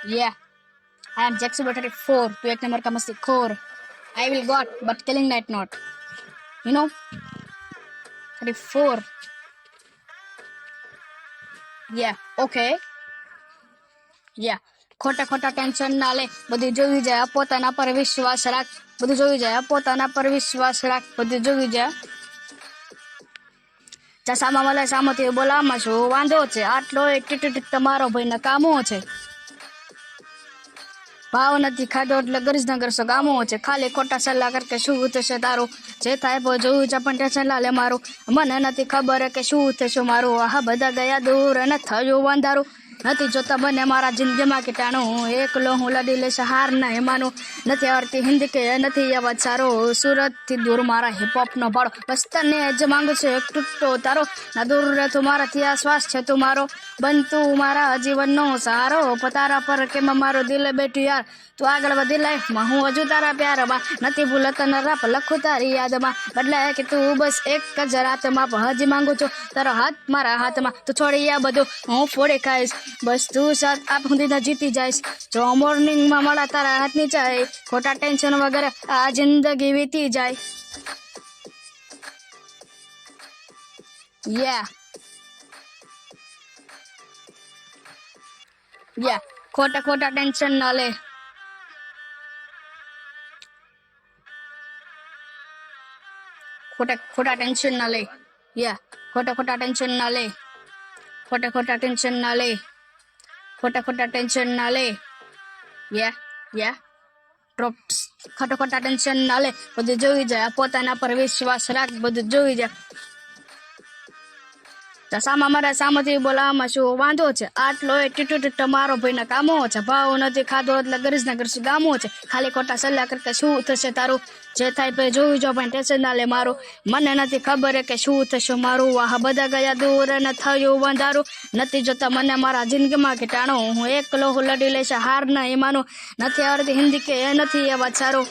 Yeah, I am Jackson 34. Tu ek number ka masti khor. I will got, but killing night not. You know, 34. Yeah, okay. Yeah. ખોટા ખોટા tension ના લે, બધું જોઈ જાય, પોતાના પર વિશ્વાસ રાખ, બધું જોઈ જાય, પોતાના પર વિશ્વાસ રાખ, બધું જોઈ જાય. ચસામાં મળે સામથી બોલામાં શું વાંધો છે, આટલો એટીટ્યુડ તમારો ભાઈ નકામો છે. ભાવ નથી ખાધો એટલે ગરજ ન કરશો ગામો છે, ખાલી ખોટા સલાહ કર કે શું થશે તારું, જે થાય જોયું છે પણ ટેન્શન ના લે મારું, મને નથી ખબર કે શું થશે મારું, આ બધા ગયા દૂર અને થયું અંધારું, નથી જોતા બને મારા જિંદગીમાં કીટાણું, એકલો હું લડી લઈશ હાર ના હેમાનું, નથી આવડતી હિન્દી કે નથી અવાજ સારો, સુરત થી દૂર મારા હિપહોપ નો ભાડો, બસ તને જ માંગુ છે એક તૂટો તારો, ના દૂર રહે તું મારાથી આ શ્વાસ છે તું મારો, બન તું મારા જીવનનો સહારો, પતારા પર કેમ મારો દિલ બેઠું યાર, તું આગળ વધી લાઈફમાં હું હજુ તારા પ્યારમાં, નથી ભૂલતા ન રાપ લખું તારી યાદમાં, બદલાય કે તું બસ એક જ રાતમાં, હજી માંગુ છું તારો હાથ મારા હાથમાં, તું છોડી આ બધું હું ફોડી ખાઈશ, બસ તું સાથ આપ સુધી જીતી જઈશ, જો મોર્નિંગમાં મળા તારા હાથની ચાય, ખોટા ટેન્શન વગર આ જિંદગી વીતી જાય. યા ખોટા ખોટા ટેન્શન ના લે, ખોટા ખોટા ટેન્શન ના લે, યા ખોટા ખોટા ટેન્શન ના લે, ખોટા ખોટા ટેન્શન ના લે, ખોટા ખોટા ટેન્શન ના લે, યા ડ્રોપ્સ, ખોટા ખોટા ટેન્શન ના લે, બધું જોઈ જાય, પોતાના પર વિશ્વાસ રાખ, બધું જોઈ જાય. સામા મારા સામથી બોલાવામાં શું વાંધો છે, આટલો એટીટ્યુડ તમારો ભાઈ નકામો છે, ભાવ નથી ખાધો એટલે ગરજ ના કરશું ગામો છે, ખાલી ખોટા સલાહ કરતા શું થશે તારું, જે થાય ભાઈ જોયું જો પણ ટેન્શન ના લે મારું, મને નથી ખબર કે શું થશે મારું, આ બધા ગયા દૂર અને થયું અંધારું, નથી જોતા મને મારા જિંદગીમાં કીટાણું, હું એકલો હું લડી લઈશ હાર ના એમાનું, નથી આવડતી હિન્દી કે નથી અવાજ સારો.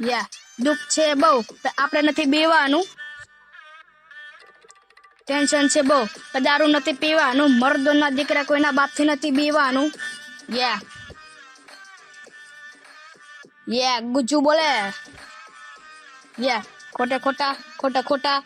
યા દુઃખ છે બહુ, આપણે નથી બીવાનું, ટેન્શન છે બહુ, દારૂ નથી પીવાનું, મર્દોના દીકરા કોઈના બાપથી નથી બીવાનું. યા ગુજ્જુ બોલે, ખોટા ખોટા ખોટા ખોટા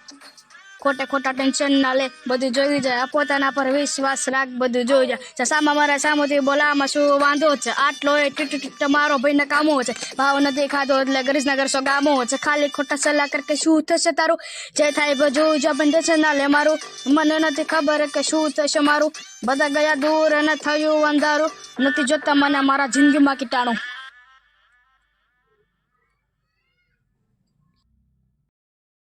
ખોટા ખોટા ટેન્શન ના લે, બધું જોઈ જાય, પોતાના પર વિશ્વાસ રાખ, બધું જોઈ જાય. સામા મારા સામથી બોલાવામાં શું વાંધો છે, આટલો એટીટ્યુડ તમારો ભાઈ નકામો છે, ભાવ નથી ખાધો એટલે ગરીજ ના કરશો ગામો છે, ખાલી ખોટા સલાહ કર કે શું થશે તારું, જે થાય જોયું જો પણ ટેન્શન ના લે મારું, મને નથી ખબર કે શું થશે મારું, બધા ગયા દૂર અને થયું અંધારું, નથી જોતા મને મારા જિંદગીમાં કીટાણું.